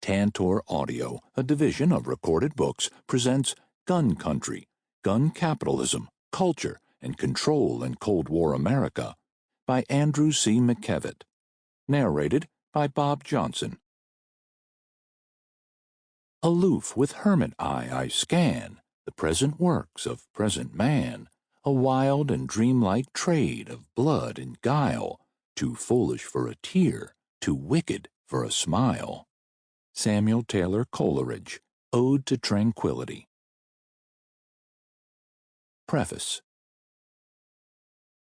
Tantor Audio, a division of Recorded Books, presents Gun Country, Gun Capitalism, Culture, and Control in Cold War America by Andrew C. Mckevitt. Narrated by Bob Johnson. Aloof with hermit eye I scan the present works of present man, a wild and dreamlike trade of blood and guile, too foolish for a tear, too wicked for a smile. Samuel Taylor Coleridge, Ode to Tranquility. Preface.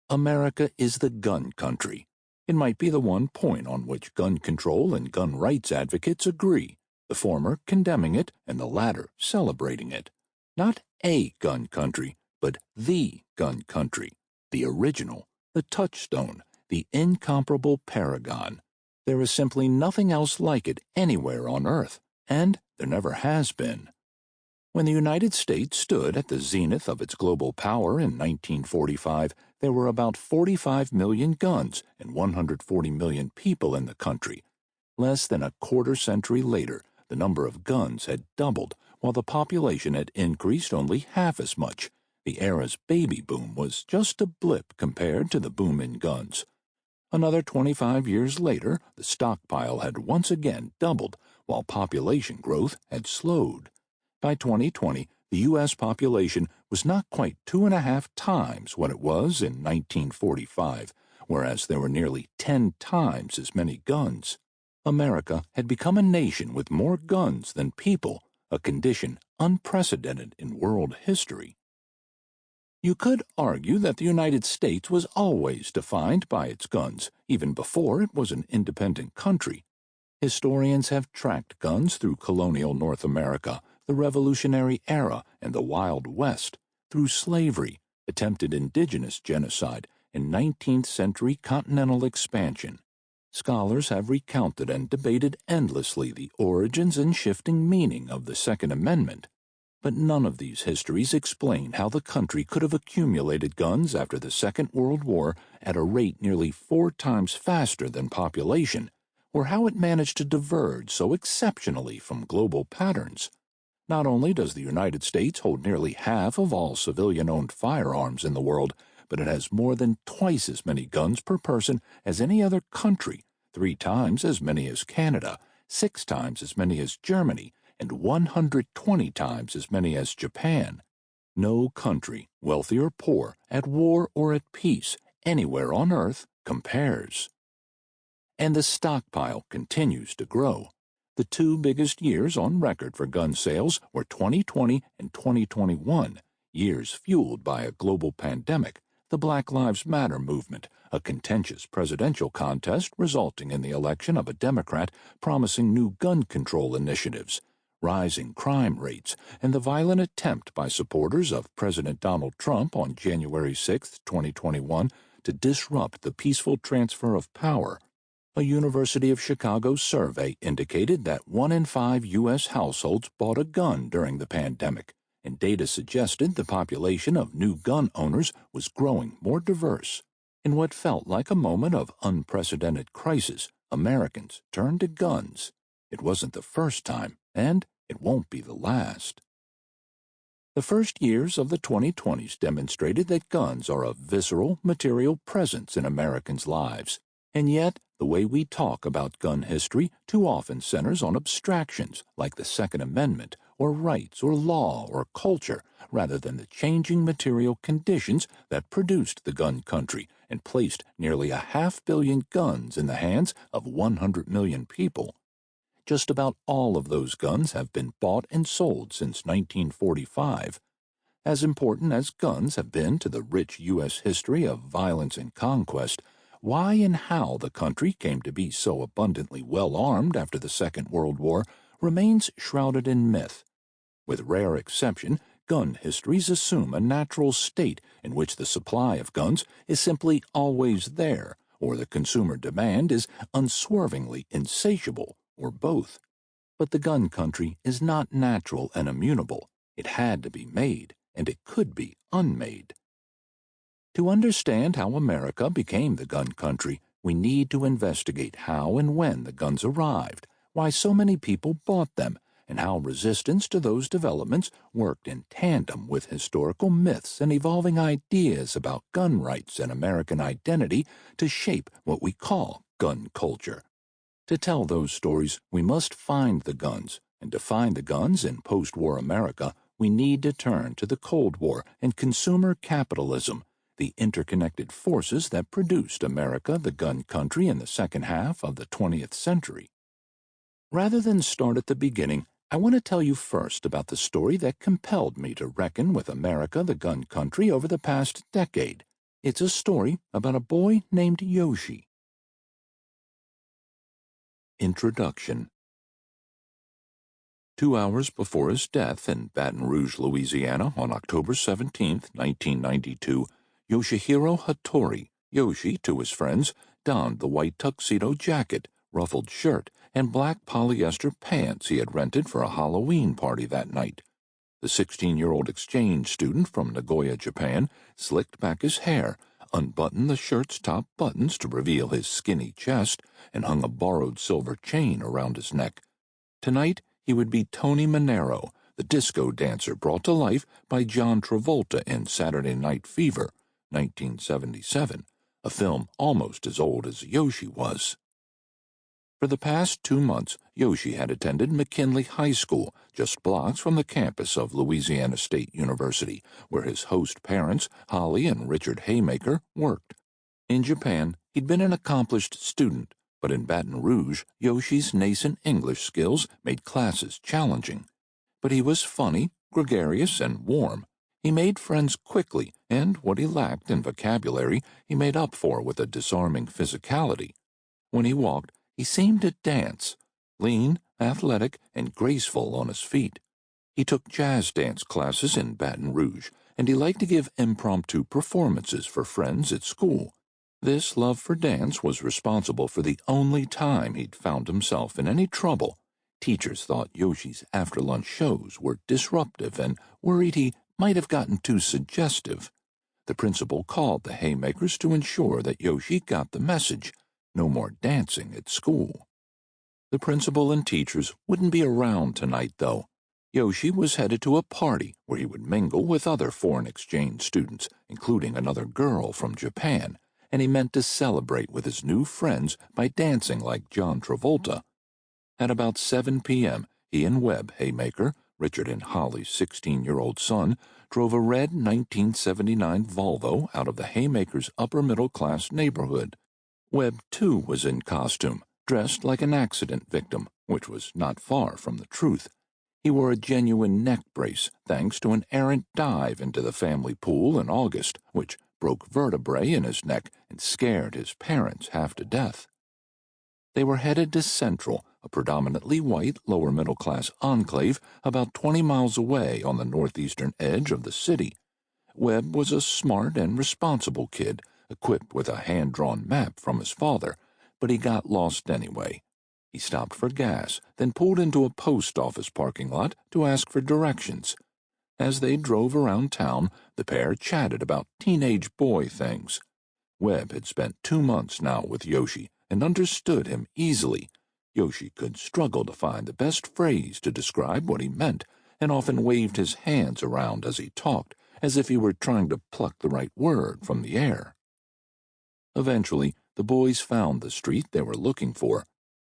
America is the gun country. It might be the one point on which gun control and gun rights advocates agree, the former condemning it and the latter celebrating it. Not a gun country, but the gun country, the original, the touchstone, the incomparable paragon. There is simply nothing else like it anywhere on Earth, and there never has been. When the United States stood at the zenith of its global power in 1945, there were about 45 million guns and 140 million people in the country. Less than a quarter century later, the number of guns had doubled, while the population had increased only half as much. The era's baby boom was just a blip compared to the boom in guns. Another 25 years later, the stockpile had once again doubled, while population growth had slowed. By 2020, the U.S. population was not quite 2.5 times what it was in 1945, whereas there were nearly 10 times as many guns. America had become a nation with more guns than people, a condition unprecedented in world history. You could argue that the United States was always defined by its guns, even before it was an independent country. Historians have tracked guns through colonial North America, the Revolutionary Era, and the Wild West, through slavery, attempted indigenous genocide, and 19th century continental expansion. Scholars have recounted and debated endlessly the origins and shifting meaning of the Second Amendment. But none of these histories explain how the country could have accumulated guns after the Second World War at a rate nearly 4 times faster than population, or how it managed to diverge so exceptionally from global patterns. Not only does the United States hold nearly half of all civilian-owned firearms in the world, but it has more than twice as many guns per person as any other country, 3 times as many as Canada, 6 times as many as Germany, and 120 times as many as Japan. No country, wealthy or poor, at war or at peace, anywhere on Earth, compares. And the stockpile continues to grow. The 2 biggest years on record for gun sales were 2020 and 2021, years fueled by a global pandemic, the Black Lives Matter movement, a contentious presidential contest resulting in the election of a Democrat promising new gun control initiatives, rising crime rates, and the violent attempt by supporters of President Donald Trump on January 6, 2021, to disrupt the peaceful transfer of power. A University of Chicago survey indicated that 1 in 5 U.S. households bought a gun during the pandemic, and data suggested the population of new gun owners was growing more diverse. In what felt like a moment of unprecedented crisis, Americans turned to guns. It wasn't the first time, and it won't be the last. The first years of the 2020s demonstrated that guns are a visceral, material presence in Americans' lives, and yet the way we talk about gun history too often centers on abstractions like the Second Amendment, or rights, or law, or culture, rather than the changing material conditions that produced the gun country and placed nearly 500 million guns in the hands of 100 million people. Just about all of those guns have been bought and sold since 1945. As important as guns have been to the rich U.S. history of violence and conquest, why and how the country came to be so abundantly well-armed after the Second World War remains shrouded in myth. With rare exception, gun histories assume a natural state in which the supply of guns is simply always there, or the consumer demand is unswervingly insatiable, or both. But the gun country is not natural and immutable. It had to be made, and it could be unmade. To understand how America became the gun country, we need to investigate how and when the guns arrived, why so many people bought them, and how resistance to those developments worked in tandem with historical myths and evolving ideas about gun rights and American identity to shape what we call gun culture. To tell those stories, we must find the guns, and to find the guns in post-war America, we need to turn to the Cold War and consumer capitalism, the interconnected forces that produced America the gun country in the second half of the 20th century. Rather than start at the beginning, I want to tell you first about the story that compelled me to reckon with America the gun country over the past decade. It's a story about a boy named Yoshi. Introduction. 2 hours before his death in Baton Rouge, Louisiana on October 17, 1992, Yoshihiro Hattori, Yoshi to his friends, donned the white tuxedo jacket, ruffled shirt, and black polyester pants he had rented for a Halloween party that night. The 16-year-old exchange student from Nagoya, Japan, slicked back his hair, unbuttoned the shirt's top buttons to reveal his skinny chest, and hung a borrowed silver chain around his neck. Tonight, he would be Tony Manero, the disco dancer brought to life by John Travolta in Saturday Night Fever, 1977, a film almost as old as Yoshi was. For the past 2 months, Yoshi had attended McKinley High School, just blocks from the campus of Louisiana State University, where his host parents, Holly and Richard Haymaker, worked. In Japan, he'd been an accomplished student, but in Baton Rouge, Yoshi's nascent English skills made classes challenging. But he was funny, gregarious, and warm. He made friends quickly, and what he lacked in vocabulary, he made up for with a disarming physicality. When he walked, he seemed to dance, lean, athletic, and graceful on his feet. He took jazz dance classes in Baton Rouge, and he liked to give impromptu performances for friends at school. This love for dance was responsible for the only time he'd found himself in any trouble. Teachers thought Yoshi's after-lunch shows were disruptive and worried he might have gotten too suggestive. The principal called the Haymakers to ensure that Yoshi got the message. No more dancing at school. The principal and teachers wouldn't be around tonight, though. Yoshi was headed to a party where he would mingle with other foreign exchange students, including another girl from Japan, and he meant to celebrate with his new friends by dancing like John Travolta. At about 7 p.m., he and Webb Haymaker, Richard and Holly's 16-year-old son, drove a red 1979 Volvo out of the Haymakers' upper-middle-class neighborhood. Webb, too, was in costume, dressed like an accident victim, which was not far from the truth. He wore a genuine neck brace thanks to an errant dive into the family pool in August, which broke vertebrae in his neck and scared his parents half to death. They were headed to Central, a predominantly white lower-middle-class enclave about 20 miles away on the northeastern edge of the city. Webb was a smart and responsible kid, equipped with a hand-drawn map from his father, but he got lost anyway. He stopped for gas, then pulled into a post office parking lot to ask for directions. As they drove around town, the pair chatted about teenage boy things. Webb had spent 2 months now with Yoshi and understood him easily. Yoshi could struggle to find the best phrase to describe what he meant, and often waved his hands around as he talked, as if he were trying to pluck the right word from the air. Eventually, the boys found the street they were looking for.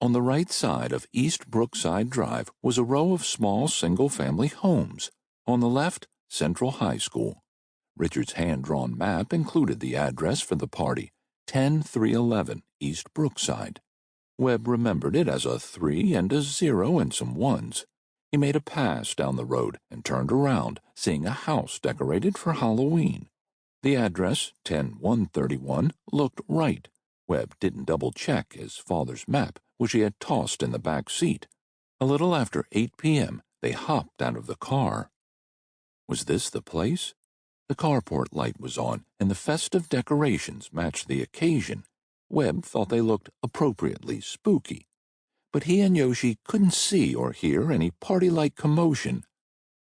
On the right side of East Brookside Drive was a row of small single-family homes. On the left, Central High School. Richard's hand-drawn map included the address for the party, 10311 East Brookside. Webb remembered it as a 3 and a 0 and some 1s. He made a pass down the road and turned around, seeing a house decorated for Halloween. The address, 10131, looked right. Webb didn't double-check his father's map, which he had tossed in the back seat. A little after 8 p.m., they hopped out of the car. Was this the place? The carport light was on, and the festive decorations matched the occasion. Webb thought they looked appropriately spooky. But he and Yoshi couldn't see or hear any party-like commotion.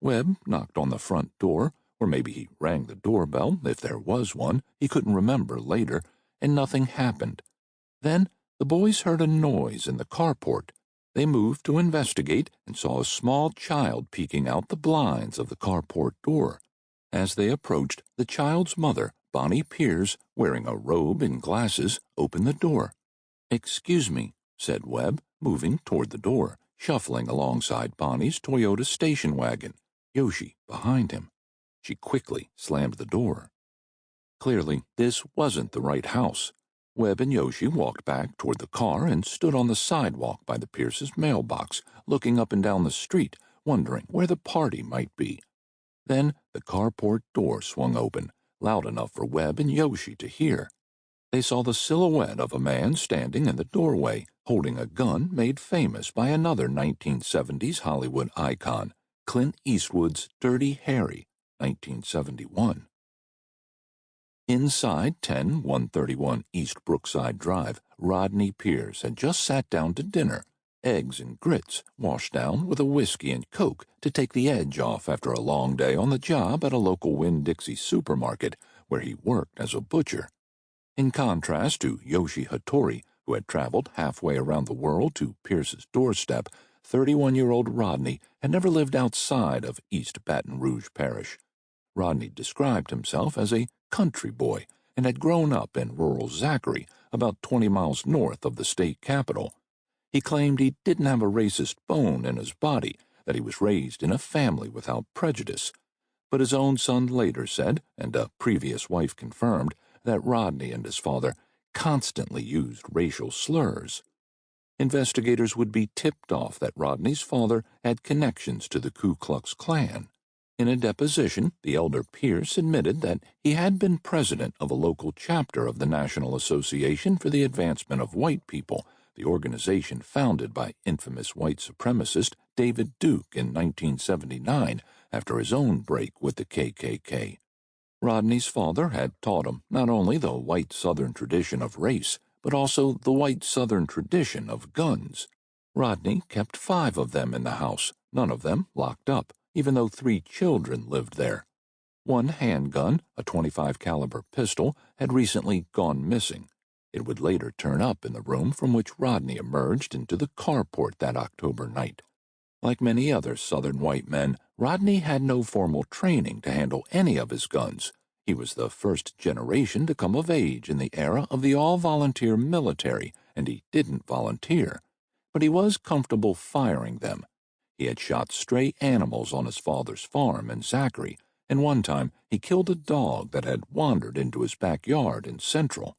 Webb knocked on the front door, or maybe he rang the doorbell, if there was one, he couldn't remember later, and nothing happened. Then the boys heard a noise in the carport. They moved to investigate and saw a small child peeking out the blinds of the carport door. As they approached, the child's mother, Bonnie Pierce, wearing a robe and glasses, opened the door. "Excuse me," said Webb, moving toward the door, shuffling alongside Bonnie's Toyota station wagon, Yoshi behind him. She quickly slammed the door. Clearly, this wasn't the right house. Webb and Yoshi walked back toward the car and stood on the sidewalk by the Pierce's mailbox, looking up and down the street, wondering where the party might be. Then the carport door swung open, loud enough for Webb and Yoshi to hear. They saw the silhouette of a man standing in the doorway, holding a gun made famous by another 1970s Hollywood icon, Clint Eastwood's Dirty Harry, 1971. Inside 10131 East Brookside Drive, Rodney Pierce had just sat down to dinner, eggs and grits washed down with a whiskey and Coke to take the edge off after a long day on the job at a local Winn-Dixie supermarket where he worked as a butcher. In contrast to Yoshi Hattori, who had traveled halfway around the world to Pierce's doorstep, 31-year-old Rodney had never lived outside of East Baton Rouge Parish. Rodney described himself as a country boy and had grown up in rural Zachary, about 20 miles north of the state capital. He claimed he didn't have a racist bone in his body, that he was raised in a family without prejudice. But his own son later said, and a previous wife confirmed, that Rodney and his father constantly used racial slurs. Investigators would be tipped off that Rodney's father had connections to the Ku Klux Klan. In a deposition, the elder Pierce admitted that he had been president of a local chapter of the National Association for the Advancement of White People, the organization founded by infamous white supremacist David Duke in 1979 after his own break with the KKK. Rodney's father had taught him not only the white Southern tradition of race, but also the white Southern tradition of guns. Rodney kept 5 of them in the house, none of them locked up, even though 3 children lived there. One handgun, a .25 caliber pistol, had recently gone missing. It would later turn up in the room from which Rodney emerged into the carport that October night. Like many other Southern white men, Rodney had no formal training to handle any of his guns. He was the first generation to come of age in the era of the all-volunteer military, and he didn't volunteer. But he was comfortable firing them. He had shot stray animals on his father's farm in Zachary, and one time he killed a dog that had wandered into his backyard in Central.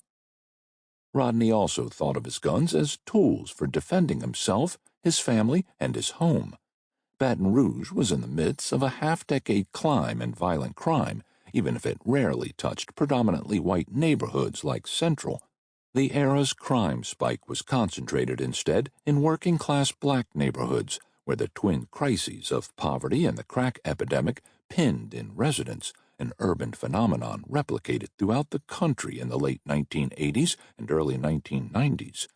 Rodney also thought of his guns as tools for defending himself, his family, and his home. Baton Rouge was in the midst of a half-decade climb in violent crime, even if it rarely touched predominantly white neighborhoods like Central. The era's crime spike was concentrated instead in working-class black neighborhoods, where the twin crises of poverty and the crack epidemic pinned in residents, an urban phenomenon replicated throughout the country in the late 1980s and early 1990s.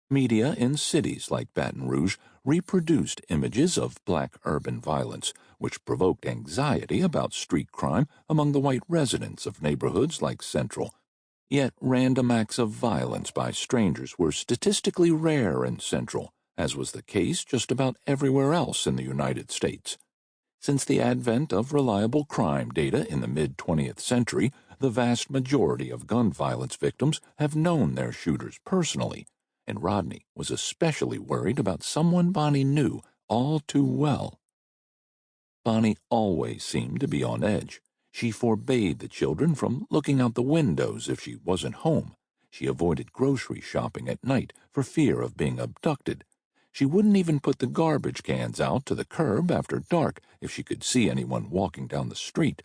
Media in cities like Baton Rouge reproduced images of black urban violence, which provoked anxiety about street crime among the white residents of neighborhoods like Central. Yet random acts of violence by strangers were statistically rare in Central, as was the case just about everywhere else in the United States. Since the advent of reliable crime data in the mid-20th century, the vast majority of gun violence victims have known their shooters personally, and Rodney was especially worried about someone Bonnie knew all too well. Bonnie always seemed to be on edge. She forbade the children from looking out the windows if she wasn't home. She avoided grocery shopping at night for fear of being abducted. She wouldn't even put the garbage cans out to the curb after dark if she could see anyone walking down the street.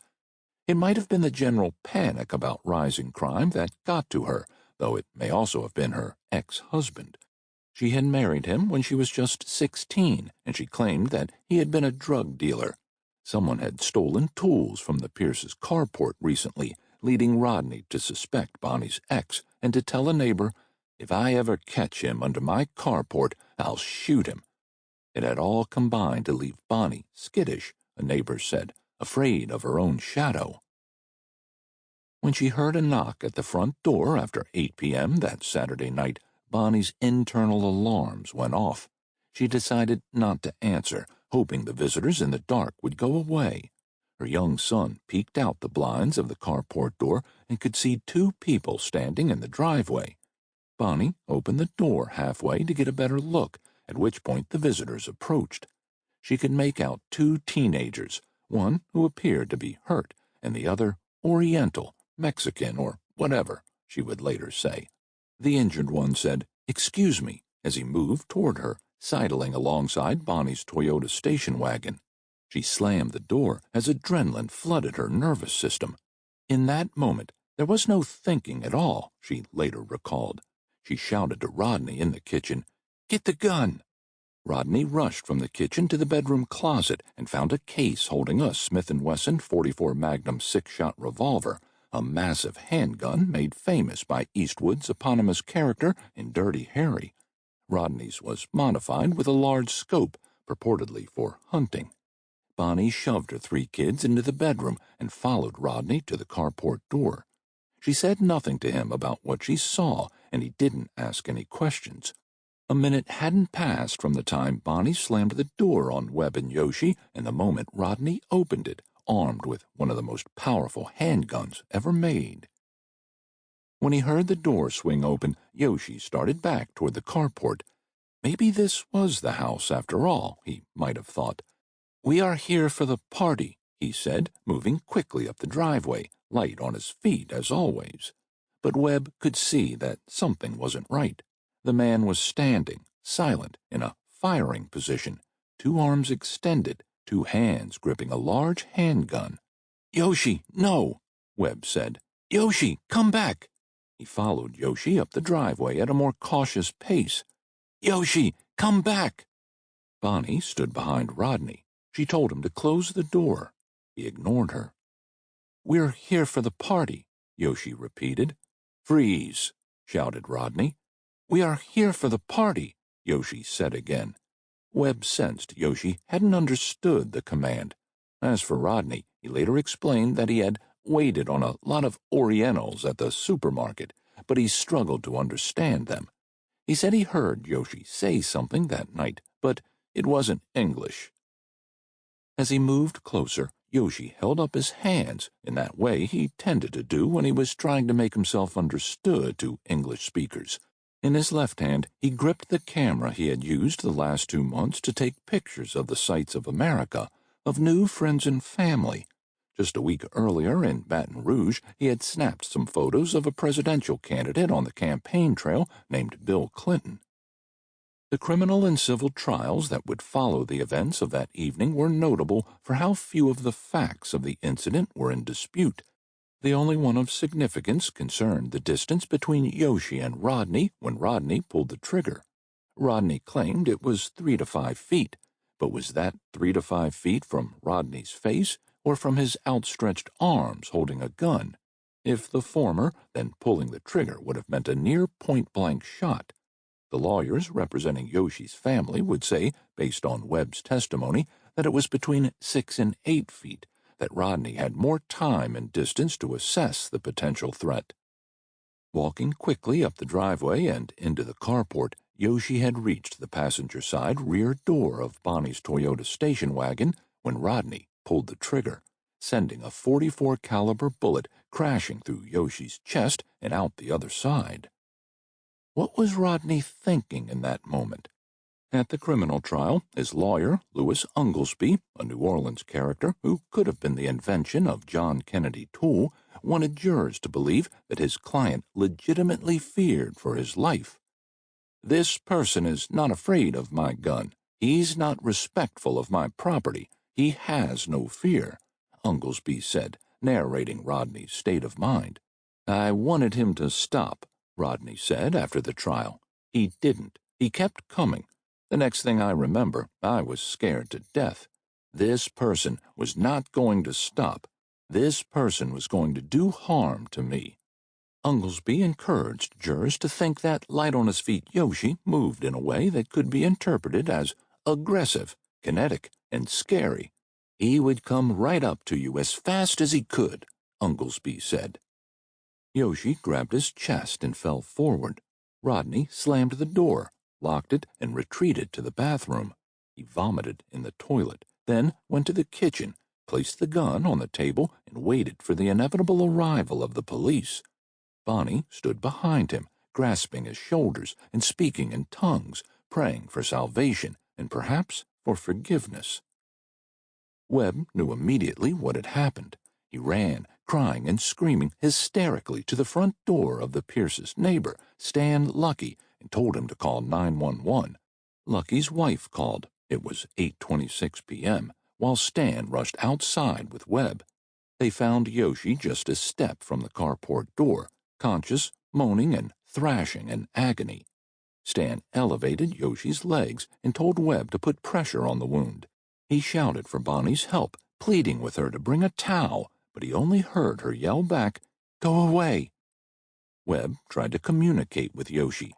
It might have been the general panic about rising crime that got to her, though it may also have been her ex-husband. She had married him when she was just 16, and she claimed that he had been a drug dealer. Someone had stolen tools from the Pierce's carport recently, leading Rodney to suspect Bonnie's ex and to tell a neighbor, "If I ever catch him under my carport, I'll shoot him." It had all combined to leave Bonnie skittish, a neighbor said, afraid of her own shadow. When she heard a knock at the front door after 8 p.m. that Saturday night, Bonnie's internal alarms went off. She decided not to answer, hoping the visitors in the dark would go away. Her young son peeked out the blinds of the carport door and could see two people standing in the driveway. Bonnie opened the door halfway to get a better look, at which point the visitors approached. She could make out two teenagers, one who appeared to be hurt, and the other Oriental, Mexican, or whatever, she would later say. The injured one said, "Excuse me," as he moved toward her, sidling alongside Bonnie's Toyota station wagon. She slammed the door as adrenaline flooded her nervous system. In that moment, there was no thinking at all, she later recalled. She shouted to Rodney in the kitchen, "Get the gun!" Rodney rushed from the kitchen to the bedroom closet and found a case holding a Smith & Wesson .44 Magnum 6-shot revolver, a massive handgun made famous by Eastwood's eponymous character in Dirty Harry. Rodney's was modified with a large scope, purportedly for hunting. Bonnie shoved her three kids into the bedroom and followed Rodney to the carport door. She said nothing to him about what she saw, and he didn't ask any questions. A minute hadn't passed from the time Bonnie slammed the door on Webb and Yoshi and the moment Rodney opened it, armed with one of the most powerful handguns ever made. When he heard the door swing open, Yoshi started back toward the carport. Maybe this was the house after all, he might have thought. "We are here for the party," he said, moving quickly up the driveway, light on his feet as always. But Webb could see that something wasn't right. The man was standing, silent, in a firing position, two arms extended, two hands gripping a large handgun. "Yoshi, no," Webb said. "Yoshi, come back." He followed Yoshi up the driveway at a more cautious pace. "Yoshi, come back." Bonnie stood behind Rodney. She told him to close the door. He ignored her. "We're here for the party," Yoshi repeated. "Freeze," shouted Rodney. "We are here for the party," Yoshi said again. Webb sensed Yoshi hadn't understood the command. As for Rodney, he later explained that he had waited on a lot of Orientals at the supermarket, but he struggled to understand them. He said he heard Yoshi say something that night, but it wasn't English. As he moved closer, Yoshi held up his hands in that way he tended to do when he was trying to make himself understood to English speakers. In his left hand, he gripped the camera he had used the last 2 months to take pictures of the sights of America, of new friends and family. Just a week earlier in Baton Rouge, he had snapped some photos of a presidential candidate on the campaign trail named Bill Clinton. The criminal and civil trials that would follow the events of that evening were notable for how few of the facts of the incident were in dispute. The only one of significance concerned the distance between Yoshi and Rodney when Rodney pulled the trigger. Rodney claimed it was 3 to 5 feet, but was that 3 to 5 feet from Rodney's face or from his outstretched arms holding a gun? If the former, then pulling the trigger would have meant a near point-blank shot. The lawyers representing Yoshi's family would say, based on Webb's testimony, that it was between 6 and 8 feet, that Rodney had more time and distance to assess the potential threat. Walking quickly up the driveway and into the carport, Yoshi had reached the passenger-side rear door of Bonnie's Toyota station wagon when Rodney pulled the trigger, sending a .44 caliber bullet crashing through Yoshi's chest and out the other side. What was Rodney thinking in that moment? At the criminal trial, his lawyer, Louis Unglesby, a New Orleans character who could have been the invention of John Kennedy Toole, wanted jurors to believe that his client legitimately feared for his life. "This person is not afraid of my gun. He's not respectful of my property. He has no fear," Unglesby said, narrating Rodney's state of mind. "I wanted him to stop," Rodney said after the trial. "He didn't. He kept coming. The next thing I remember, I was scared to death. This person was not going to stop. This person was going to do harm to me." Unglesby encouraged jurors to think that light-on-his-feet Yoshi moved in a way that could be interpreted as aggressive, kinetic, and scary. "He would come right up to you as fast as he could," Unglesby said. Yoshi grabbed his chest and fell forward. Rodney slammed the door. locked it, and retreated to the bathroom. He vomited in the toilet, then went to the kitchen, placed the gun on the table, and waited for the inevitable arrival of the police. Bonnie stood behind him, grasping his shoulders and speaking in tongues, praying for salvation and perhaps for forgiveness. Webb knew immediately what had happened. He ran, crying and screaming hysterically, to the front door of the Pierce's neighbor, Stan Lucky, and told him to call 911. Lucky's wife called. It was 8:26 p.m., while Stan rushed outside with Webb. They found Yoshi just a step from the carport door, conscious, moaning and thrashing in agony. Stan elevated Yoshi's legs and told Webb to put pressure on the wound. He shouted for Bonnie's help, pleading with her to bring a towel, but he only heard her yell back, "Go away." Webb tried to communicate with Yoshi.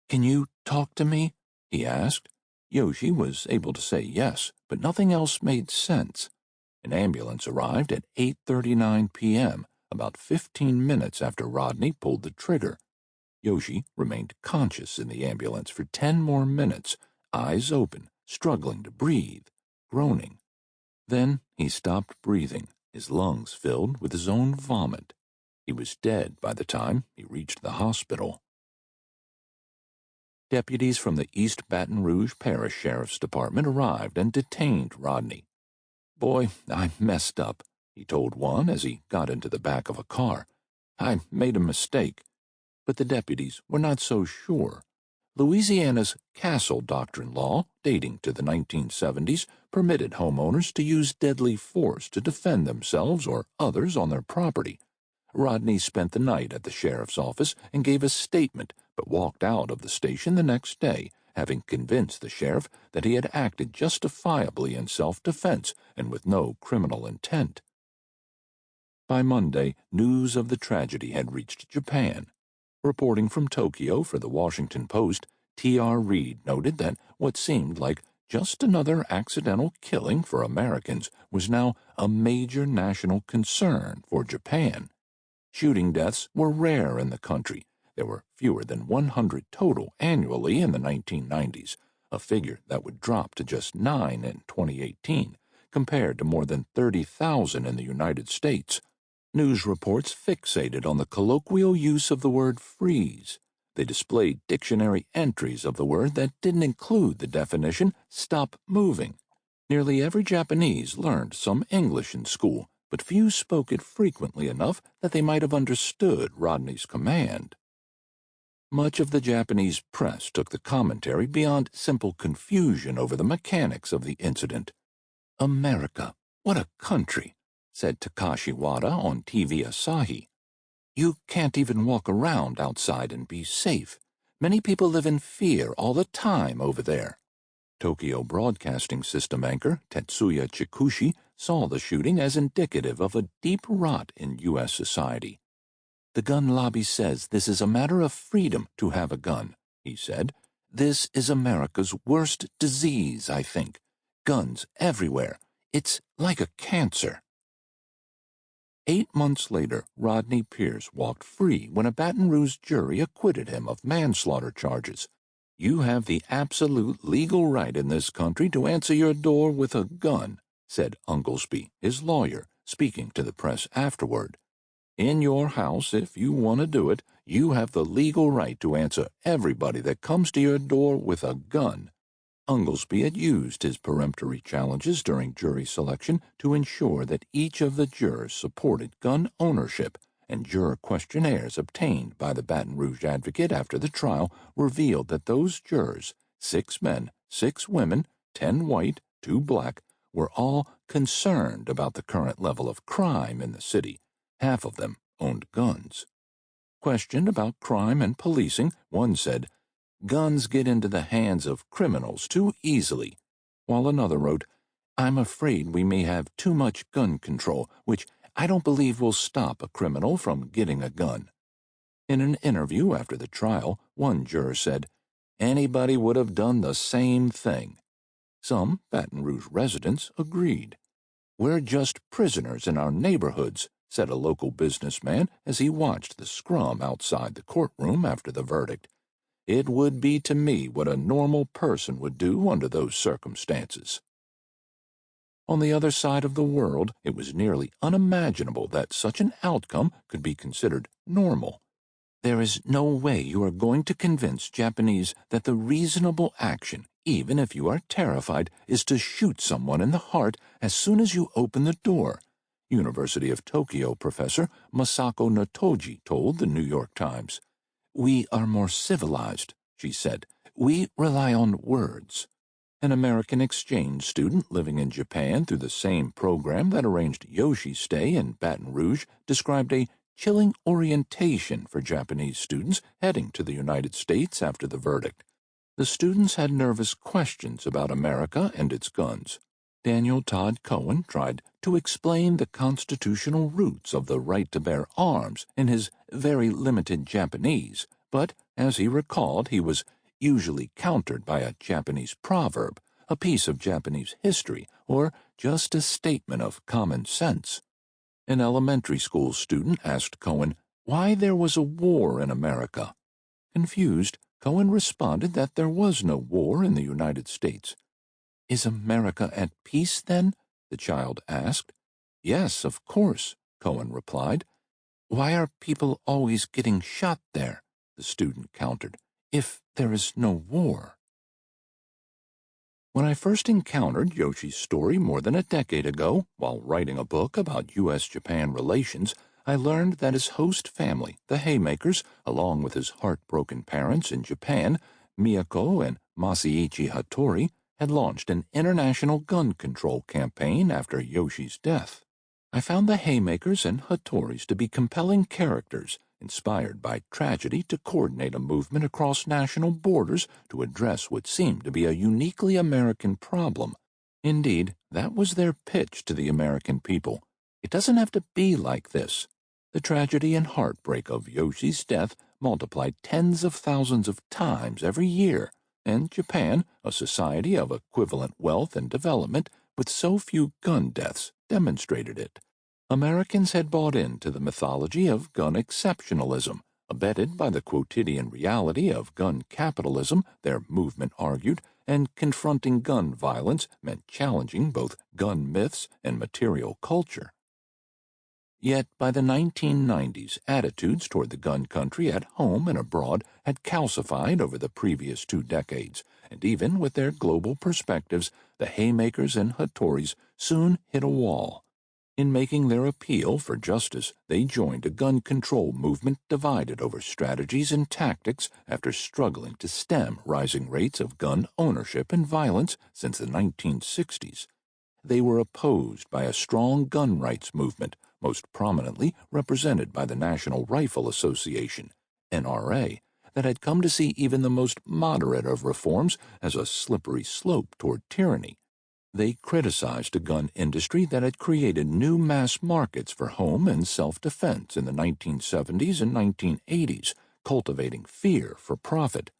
"Can you talk to me?" he asked. Yoshi was able to say yes, but nothing else made sense. An ambulance arrived at 8:39 p.m., about 15 minutes after Rodney pulled the trigger. Yoshi remained conscious in the ambulance for 10 more minutes, eyes open, struggling to breathe, groaning. Then he stopped breathing, his lungs filled with his own vomit. He was dead by the time he reached the hospital. Deputies from the East Baton Rouge Parish Sheriff's Department arrived and detained Rodney. "Boy, I messed up," he told one as he got into the back of a car. "I made a mistake." But the deputies were not so sure. Louisiana's Castle Doctrine law, dating to the 1970s, permitted homeowners to use deadly force to defend themselves or others on their property. Rodney spent the night at the sheriff's office and gave a statement, but walked out of the station the next day, having convinced the sheriff that he had acted justifiably in self-defense and with no criminal intent. By Monday, news of the tragedy had reached Japan. Reporting from Tokyo for the Washington Post, T.R. Reid noted that what seemed like just another accidental killing for Americans was now a major national concern for Japan. Shooting deaths were rare in the country. There were fewer than 100 total annually in the 1990s, a figure that would drop to just 9 in 2018, compared to more than 30,000 in the United States. News reports fixated on the colloquial use of the word freeze. They displayed dictionary entries of the word that didn't include the definition stop moving. Nearly every Japanese learned some English in school, but few spoke it frequently enough that they might have understood Rodney's command. Much of the Japanese press took the commentary beyond simple confusion over the mechanics of the incident. "America, what a country," said Takashi Wada on TV Asahi. "You can't even walk around outside and be safe. Many people live in fear all the time over there." Tokyo Broadcasting System anchor Tetsuya Chikushi saw the shooting as indicative of a deep rot in U.S. society. "The gun lobby says this is a matter of freedom to have a gun," he said. "This is America's worst disease, I think. Guns everywhere. It's like a cancer." 8 months later, Rodney Pierce walked free when a Baton Rouge jury acquitted him of manslaughter charges. "You have the absolute legal right in this country to answer your door with a gun," said Unglesby, his lawyer, speaking to the press afterward. "In your house, if you want to do it, you have the legal right to answer everybody that comes to your door with a gun." Unglesby had used his peremptory challenges during jury selection to ensure that each of the jurors supported gun ownership, and juror questionnaires obtained by the Baton Rouge Advocate after the trial revealed that those jurors, 6 men, 6 women, 10 white, 2 black, were all concerned about the current level of crime in the city. Half of them owned guns. Questioned about crime and policing, one said, "Guns get into the hands of criminals too easily," while another wrote, "I'm afraid we may have too much gun control, which I don't believe will stop a criminal from getting a gun." In an interview after the trial, one juror said, "Anybody would have done the same thing." Some Baton Rouge residents agreed. "We're just prisoners in our neighborhoods," said a local businessman as he watched the scrum outside the courtroom after the verdict. It would be to me what a normal person would do under those circumstances. On the other side of the world, it was nearly unimaginable that such an outcome could be considered normal. There is no way you are going to convince Japanese that the reasonable action, even if you are terrified, is to shoot someone in the heart as soon as you open the door, University of Tokyo professor Masako Notoji told the New York Times. We are more civilized, she said. We rely on words. An American exchange student living in Japan through the same program that arranged Yoshi's stay in Baton Rouge described a chilling orientation for Japanese students heading to the United States after the verdict. The students had nervous questions about America and its guns. Daniel Todd Cohen tried to explain the constitutional roots of the right to bear arms in his very limited Japanese, but, as he recalled, he was usually countered by a Japanese proverb, a piece of Japanese history, or just a statement of common sense. An elementary school student asked Cohen why there was a war in America. Confused, Cohen responded that there was no war in the United States. Is America at peace, then? The child asked. Yes, of course, Cohen replied. Why are people always getting shot there? The student countered. If there is no war. When I first encountered Yoshi's story more than a decade ago, while writing a book about U.S.-Japan relations, I learned that his host family, the Haymakers, along with his heartbroken parents in Japan, Miyako and Masaichi Hattori, had launched an international gun control campaign after Yoshi's death. I found the Haymakers and Hattoris to be compelling characters, inspired by tragedy to coordinate a movement across national borders to address what seemed to be a uniquely American problem. Indeed, that was their pitch to the American people. It doesn't have to be like this. The tragedy and heartbreak of Yoshi's death multiplied tens of thousands of times every year, and Japan, a society of equivalent wealth and development with so few gun deaths, demonstrated it. Americans had bought into the mythology of gun exceptionalism, abetted by the quotidian reality of gun capitalism, their movement argued, and confronting gun violence meant challenging both gun myths and material culture. Yet by the 1990s, attitudes toward the gun country at home and abroad had calcified over the previous 2 decades, and even with their global perspectives, the Haymakers and Hattoris soon hit a wall. In making their appeal for justice, they joined a gun control movement divided over strategies and tactics after struggling to stem rising rates of gun ownership and violence since the 1960s. They were opposed by a strong gun rights movement, most prominently represented by the National Rifle Association, NRA, that had come to see even the most moderate of reforms as a slippery slope toward tyranny. They criticized a gun industry that had created new mass markets for home and self-defense in the 1970s and 1980s, cultivating fear for profit.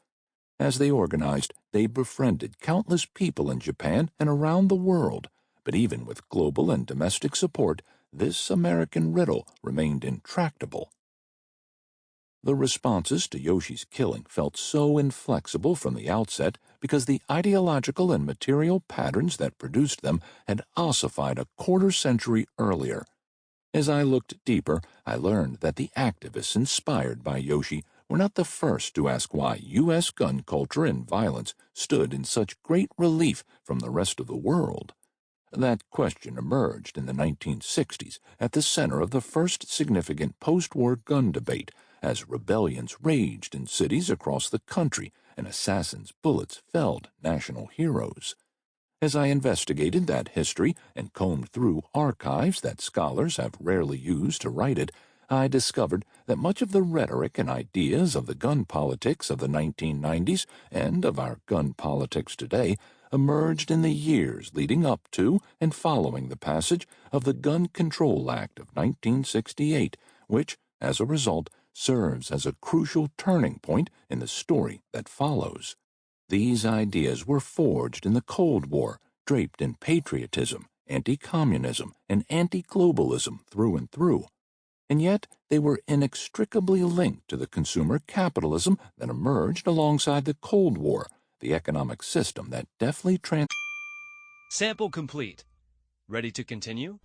As they organized, they befriended countless people in Japan and around the world, but even with global and domestic support, this American riddle remained intractable. The responses to Yoshi's killing felt so inflexible from the outset because the ideological and material patterns that produced them had ossified a quarter-century earlier. As I looked deeper, I learned that the activists inspired by Yoshi were not the first to ask why U.S. gun culture and violence stood in such great relief from the rest of the world. That question emerged in the 1960s at the center of the first significant post-war gun debate as rebellions raged in cities across the country and assassins' bullets felled national heroes. As I investigated that history and combed through archives that scholars have rarely used to write it, I discovered that much of the rhetoric and ideas of the gun politics of the 1990s and of our gun politics today emerged in the years leading up to and following the passage of the Gun Control Act of 1968, which, as a result, serves as a crucial turning point in the story that follows. These ideas were forged in the Cold War, draped in patriotism, anti-communism, and anti-globalism through and through. and yet they were inextricably linked to the consumer capitalism that emerged alongside the Cold War, the economic system that deftly Sample complete. Ready to continue?